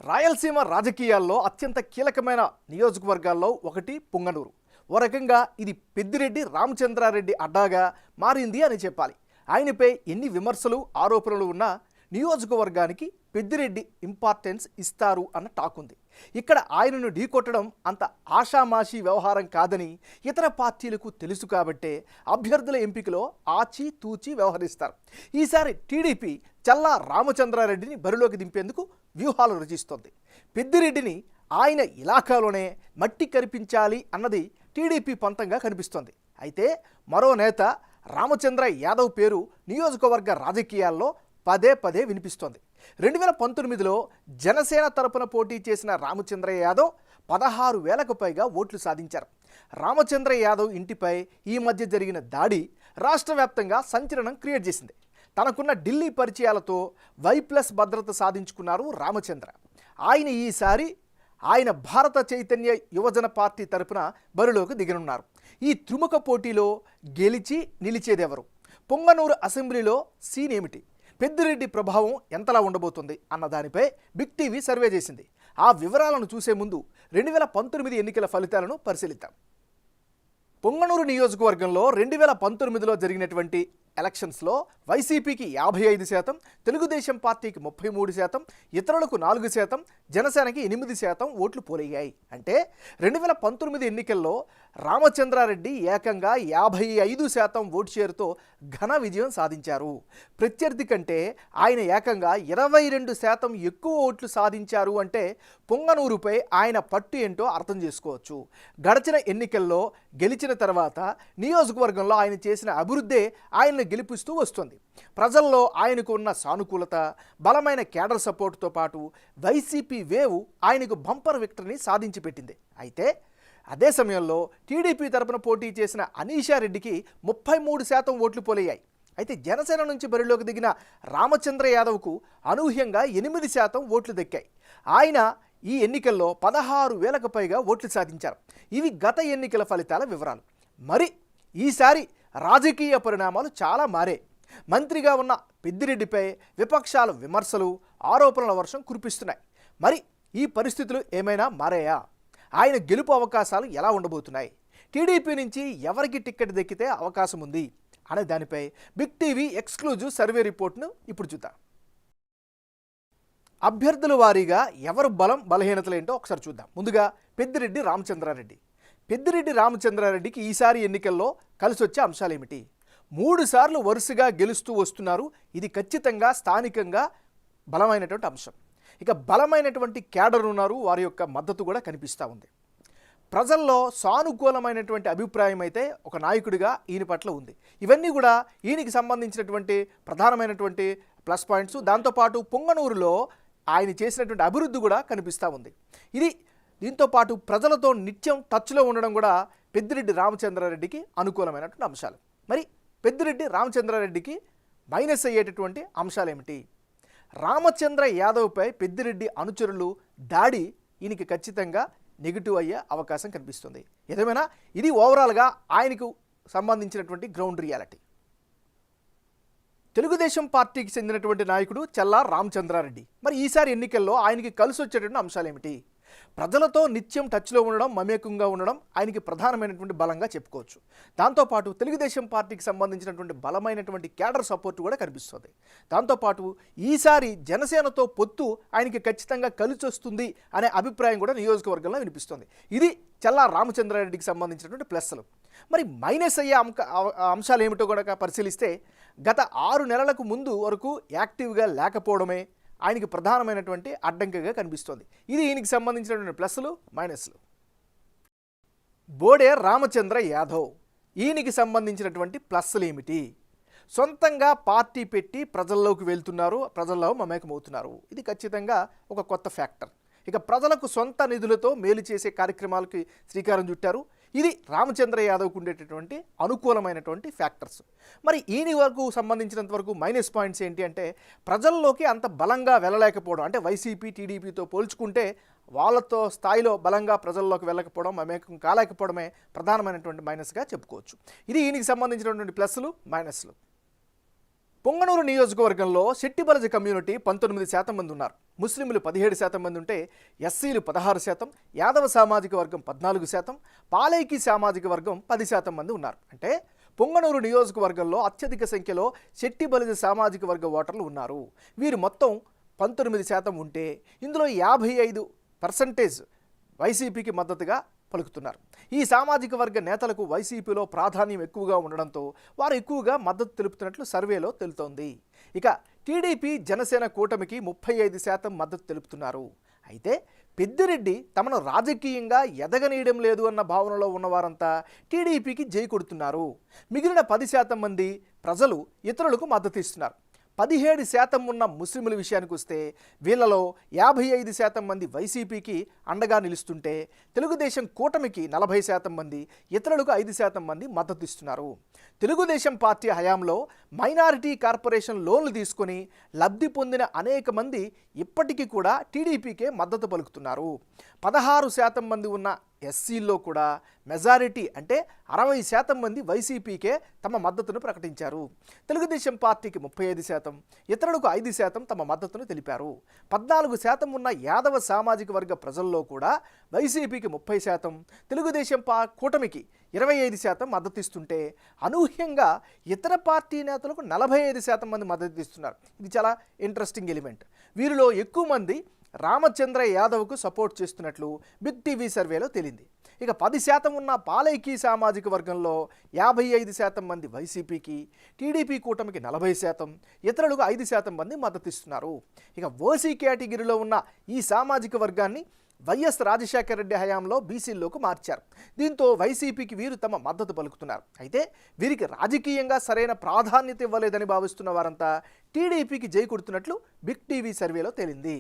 రాయలసీమ రాజకీయాల్లో అత్యంత కీలకమైన నియోజకవర్గాల్లో ఒకటి పుంగనూరు. ఓ రకంగా ఇది పెద్దిరెడ్డి రామచంద్రారెడ్డి అడ్డాగా మారింది అని చెప్పాలి. ఆయనపై ఎన్ని విమర్శలు ఆరోపణలు ఉన్నా నియోజకవర్గానికి పెద్దిరెడ్డి ఇంపార్టెన్స్ ఇస్తారు అన్న టాక్ ఉంది. ఇక్కడ ఆయనను ఢీకొట్టడం అంత ఆషామాషీ వ్యవహారం కాదని ఇతర పార్టీలకు తెలుసు కాబట్టే అభ్యర్థుల ఎంపికలో ఆచి తూచి వ్యవహరిస్తారు. ఈసారి టీడీపీ చల్లా రామచంద్రారెడ్డిని బరిలోకి దింపేందుకు వ్యూహాలు రచిస్తోంది. పెద్దిరెడ్డిని ఆయన ఇలాకాలోనే మట్టి కరిపించాలి అన్నది టీడీపీ పంతంగా కనిపిస్తోంది. అయితే మరో నేత రామచంద్ర యాదవ్ పేరు నియోజకవర్గ రాజకీయాల్లో పదే పదే వినిపిస్తోంది. 2019లో జనసేన తరపున పోటీ చేసిన రామచంద్ర యాదవ్ 16,000కు పైగా ఓట్లు సాధించారు. రామచంద్ర యాదవ్ ఇంటిపై ఈ మధ్య జరిగిన దాడి రాష్ట్ర వ్యాప్తంగా సంచలనం క్రియేట్ చేసింది. తనకున్న ఢిల్లీ పరిచయాలతో Y+ భద్రత సాధించుకున్నారు రామచంద్ర. ఈసారి ఆయన భారత చైతన్య యువజన పార్టీ తరపున బరిలోకి దిగనున్నారు. ఈ త్రిముఖ పోటీలో గెలిచి నిలిచేదెవరు? పొంగనూరు అసెంబ్లీలో సీన్ ఏమిటి? పెద్దిరెడ్డి ప్రభావం ఎంతలా ఉండబోతుంది అన్న దానిపై బిగ్ టీవీ సర్వే చేసింది. ఆ వివరాలను చూసే ముందు 2019 ఎన్నికల ఫలితాలను పరిశీలిద్దాం. పొంగనూరు నియోజకవర్గంలో 2019లో జరిగినటువంటి ఎలక్షన్స్లో వైసీపీకి 55%, తెలుగుదేశం పార్టీకి 33%, ఇతరులకు 4%, జనసేనకి 8% ఓట్లు పోలయ్యాయి. అంటే 2019 ఎన్నికల్లో రామచంద్రారెడ్డి ఏకంగా 55% ఓటు షేరుతో ఘన విజయం సాధించారు. ప్రత్యర్థి కంటే ఆయన ఏకంగా 22% ఎక్కువ ఓట్లు సాధించారు. అంటే పొంగనూరుపై ఆయన పట్టు ఏంటో అర్థం చేసుకోవచ్చు. గడిచిన ఎన్నికల్లో గెలిచిన తర్వాత నియోజకవర్గంలో ఆయన చేసిన అభివృద్ధే ఆయన గెలిపిస్తూ వస్తుంది. ప్రజల్లో ఆయనకు ఉన్న సానుకూలత, బలమైన కేడర్ సపోర్టుతో పాటు వైసీపీ వేవ్ ఆయనకు బంపర్ విక్టరీని సాధించి పెట్టింది. అయితే అదే సమయంలో టీడీపీ తరపున పోటీ చేసిన అనీషారెడ్డికి 33% ఓట్లు పోలయ్యాయి. అయితే జనసేన నుంచి బరిలోకి దిగిన రామచంద్ర యాదవ్కు అనూహ్యంగా 8% ఓట్లు దక్కాయి. ఆయన ఈ ఎన్నికల్లో 16,000కు పైగా ఓట్లు సాధించారు. ఇవి గత ఎన్నికల ఫలితాల వివరాలు. మరి ఈసారి రాజకీయ పరిణామాలు చాలా మారే. మంత్రిగా ఉన్న పెద్దిరెడ్డిపై విపక్షాలు విమర్శలు, ఆరోపణల వర్షం కురిపిస్తున్నాయి. మరి ఈ పరిస్థితులు ఏమైనా మారాయా? ఆయన గెలుపు అవకాశాలు ఎలా ఉండబోతున్నాయి? టీడీపీ నుంచి ఎవరికి టికెట్ దక్కితే అవకాశం ఉంది అనే దానిపై బిగ్ టీవీ ఎక్స్క్లూజివ్ సర్వే రిపోర్ట్ను ఇప్పుడు చూద్దాం. అభ్యర్థుల వారీగా ఎవరు బలం బలహీనతలు ఏంటో ఒకసారి చూద్దాం. ముందుగా పెద్దిరెడ్డి రామచంద్రారెడ్డి. పెద్దిరెడ్డి రామచంద్రారెడ్డికి ఈసారి ఎన్నికల్లో కలిసొచ్చే అంశాలు ఏమిటి? 3 సార్లు వరుసగా గెలుస్తూ వస్తున్నారు. ఇది ఖచ్చితంగా స్థానికంగా బలమైనటువంటి అంశం. ఇక బలమైనటువంటి క్యాడర్ ఉన్నారు, వారి యొక్క మద్దతు కూడా కనిపిస్తూ ఉంది. ప్రజల్లో సానుకూలమైనటువంటి అభిప్రాయం అయితే ఒక నాయకుడిగా ఈయన పట్ల ఉంది. ఇవన్నీ కూడా ఈయనకి సంబంధించినటువంటి ప్రధానమైనటువంటి ప్లస్ పాయింట్స్. దాంతోపాటు పొంగనూరులో ఆయన చేసినటువంటి అభివృద్ధి కూడా కనిపిస్తూ ఉంది. దీంతోపాటు ప్రజలతో నిత్యం టచ్లో ఉండడం కూడా పెద్దిరెడ్డి రామచంద్రారెడ్డికి అనుకూలమైనటువంటి అంశాలు. మరి పెద్దిరెడ్డి రామచంద్రారెడ్డికి మైనస్ అయ్యేటటువంటి అంశాలు ఏమిటి? రామచంద్ర యాదవ్పై పెద్దిరెడ్డి అనుచరులు దాడి ఈయనకి ఖచ్చితంగా నెగిటివ్ అయ్యే అవకాశం కనిపిస్తుంది. ఏదేమైనా ఇది ఓవరాల్గా ఆయనకు సంబంధించినటువంటి గ్రౌండ్ రియాలిటీ. తెలుగుదేశం పార్టీకి చెందినటువంటి నాయకుడు చల్లా రామచంద్రారెడ్డి. మరి ఈసారి ఎన్నికల్లో ఆయనకి కలిసి వచ్చేటువంటి అంశాలు ఏమిటి? ప్రజలతో నిత్యం టచ్లో ఉండడం, మమేకంగా ఉండడం ఆయనకి ప్రధానమైనటువంటి బలంగా చెప్పుకోవచ్చు. దాంతోపాటు తెలుగుదేశం పార్టీకి సంబంధించినటువంటి బలమైనటువంటి క్యాడర్ సపోర్ట్ కూడా కనిపిస్తుంది. దాంతోపాటు ఈసారి జనసేనతో పొత్తు ఆయనకి ఖచ్చితంగా కలిసి వస్తుంది అనే అభిప్రాయం కూడా నియోజకవర్గంలో వినిపిస్తుంది. ఇది చల్లా రామచంద్రారెడ్డికి సంబంధించినటువంటి ప్లస్లు. మరి మైనస్ అయ్యే అంశాలు ఏమిటో కూడా పరిశీలిస్తే గత 6 నెలలకు ముందు వరకు యాక్టివ్గా లేకపోవడమే ఆయనకి ప్రధానమైనటువంటి అడ్డంకిగా కనిపిస్తోంది. ఇది ఈయనకి సంబంధించినటువంటి ప్లస్లు, మైనస్లు. బోడే రామచంద్ర యాదవ్, ఈయనకి సంబంధించినటువంటి ప్లస్లు ఏమిటి? సొంతంగా పార్టీ పెట్టి ప్రజల్లోకి వెళ్తున్నారు, ప్రజల్లో మమేకమవుతున్నారు. ఇది ఖచ్చితంగా ఒక కొత్త ఫ్యాక్టర్. ఇక ప్రజలకు సొంత నిధులతో మేలు చేసే కార్యక్రమాలకి శ్రీకారం చుట్టారు. ఇది రామచంద్ర యాదవ్కు ఉండేటటువంటి అనుకూలమైనటువంటి ఫ్యాక్టర్స్. మరి ఈయన వరకు సంబంధించినంత వరకు మైనస్ పాయింట్స్ ఏంటి అంటే ప్రజల్లోకి అంత బలంగా వెళ్ళలేకపోవడం. అంటే వైసీపీ టీడీపీతో పోల్చుకుంటే వాళ్ళతో స్థాయిలో బలంగా ప్రజల్లోకి వెళ్ళకపోవడం, మమేకం కాలేకపోవడమే ప్రధానమైనటువంటి మైనస్గా చెప్పుకోవచ్చు. ఇది ఈయనకి సంబంధించినటువంటి ప్లస్లు, మైనస్లు. పొంగనూరు నియోజకవర్గంలో శెట్టిబలజ కమ్యూనిటీ 19% మంది ఉన్నారు. ముస్లింలు 17% మంది ఉంటే ఎస్సీలు 16%, యాదవ సామాజిక వర్గం 14%, పాలైకి సామాజిక వర్గం 10% మంది ఉన్నారు. అంటే పొంగనూరు నియోజకవర్గంలో అత్యధిక సంఖ్యలో శెట్టి బలిజ సామాజిక వర్గ ఓటర్లు ఉన్నారు. వీరు మొత్తం 19% ఉంటే ఇందులో 55% వైసీపీకి మద్దతుగా పలుకుతున్నారు. ఈ సామాజిక వర్గ నేతలకు వైసీపీలో ప్రాధాన్యం ఎక్కువగా ఉండడంతో వారు ఎక్కువగా మద్దతు తెలుపుతున్నట్లు సర్వేలో తెలుతోంది. ఇక టీడీపీ జనసేన కూటమికి 35% మద్దతు తెలుపుతున్నారు. అయితే పెద్దిరెడ్డి తమను రాజకీయంగా ఎదగనీయడం లేదు అన్న భావనలో ఉన్నవారంతా టీడీపీకి జై కొడుతున్నారు. మిగిలిన 10% మంది ప్రజలు ఇతరులకు మద్దతు ఇస్తున్నారు. 17% ఉన్న ముస్లింల విషయానికి వస్తే వీళ్ళలో 55% మంది వైసీపీకి అండగా నిలుస్తుంటే తెలుగుదేశం కూటమికి 40% మంది, ఇతరులకు 5% మంది మద్దతు ఇస్తున్నారు. తెలుగుదేశం పార్టీ హయాంలో మైనారిటీ కార్పొరేషన్ లోన్లు తీసుకొని లబ్ధి పొందిన అనేక మంది ఇప్పటికీ కూడా టీడీపీకే మద్దతు పలుకుతున్నారు. 16% మంది ఉన్న ఎస్సీల్లో కూడా మెజారిటీ అంటే 60% మంది వైసీపీకే తమ మద్దతును ప్రకటించారు. తెలుగుదేశం పార్టీకి 35%, ఇతరులకు 5% తమ మద్దతును తెలిపారు. 14% ఉన్న యాదవ సామాజిక వర్గ ప్రజల్లో కూడా వైసీపీకి 30%, తెలుగుదేశం కూటమికి 25% మద్దతు ఇస్తుంటే అనూహ్యంగా ఇతర పార్టీ నేతలకు 45% మంది మద్దతు ఇస్తున్నారు. ఇది చాలా ఇంట్రెస్టింగ్ ఎలిమెంట్. వీరిలో ఎక్కువ మంది రామచంద్ర యాదవ్కు సపోర్ట్ చేస్తున్నట్లు బిగ్ టీవీ సర్వేలో తేలింది. ఇక 10% ఉన్న పాలైకి సామాజిక వర్గంలో 55% మంది వైసీపీకి, టీడీపీ కూటమికి 40%, ఇతరులకు 5% మంది మద్దతు ఇస్తున్నారు. ఇక ఓసీ కేటగిరీలో ఉన్న ఈ సామాజిక వర్గాన్ని వైఎస్ రాజశేఖర రెడ్డి హయాంలో బీసీల్లోకి మార్చారు. దీంతో వైసీపీకి వీరు తమ మద్దతు పలుకుతున్నారు. అయితే వీరికి రాజకీయంగా సరైన ప్రాధాన్యత ఇవ్వలేదని భావిస్తున్న వారంతా టీడీపీకి జై కొడుతున్నట్లు బిగ్ టీవీ సర్వేలో తేలింది.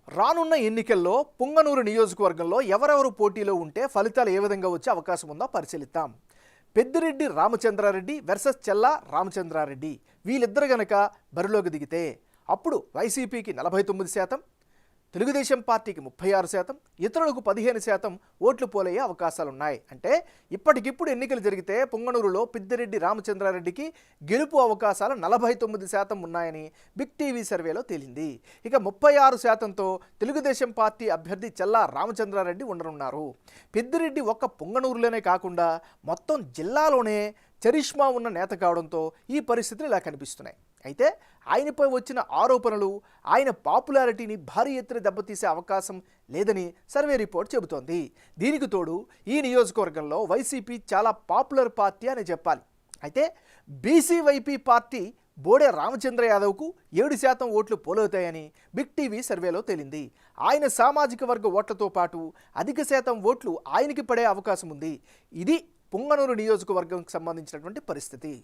రానున్న ఎన్నికల్లో పుంగనూరు నియోజకవర్గంలో ఎవరెవరు పోటీలో ఉంటే ఫలితాలు ఏ విధంగా వచ్చే అవకాశం ఉందో పరిశీలిద్దాం. పెద్దిరెడ్డి రామచంద్రారెడ్డి వర్సెస్ చెల్లా రామచంద్రారెడ్డి వీళ్ళిద్దరు గనక బరిలోకి దిగితే అప్పుడు వైసీపీకి 49%, తెలుగుదేశం పార్టీకి 36%, ఇతరులకు 15% ఓట్లు పోలయ్యే అవకాశాలున్నాయి. అంటే ఇప్పటికిప్పుడు ఎన్నికలు జరిగితే పొంగనూరులో పెద్దిరెడ్డి రామచంద్రారెడ్డికి గెలుపు అవకాశాలు 49% ఉన్నాయని బిగ్ టీవీ సర్వేలో తేలింది. ఇక 36%తో తెలుగుదేశం పార్టీ అభ్యర్థి చెల్లా రామచంద్రారెడ్డి ఉండనున్నారు. పెద్దిరెడ్డి ఒక్క పొంగనూరులోనే కాకుండా మొత్తం జిల్లాలోనే చరిష్మా ఉన్న నేత కావడంతో ఈ పరిస్థితులు ఇలా కనిపిస్తున్నాయి. అయితే ఆయనపై వచ్చిన ఆరోపణలు ఆయన పాపులారిటీని భారీ ఎత్తున దెబ్బతీసే అవకాశం లేదని సర్వే రిపోర్ట్ చెబుతోంది. దీనికి తోడు ఈ నియోజకవర్గంలో వైసీపీ చాలా పాపులర్ పార్టీ అని చెప్పాలి. అయితే బీసీవైపీ పార్టీ బోడే రామచంద్ర యాదవ్కు 7% ఓట్లు పోలవుతాయని బిగ్ టీవీ సర్వేలో తేలింది. ఆయన సామాజిక వర్గ ఓట్లతో పాటు అధిక శాతం ఓట్లు ఆయనకి పడే అవకాశం ఉంది. ఇది పొంగనూరు నియోజకవర్గంకి సంబంధించినటువంటి పరిస్థితి.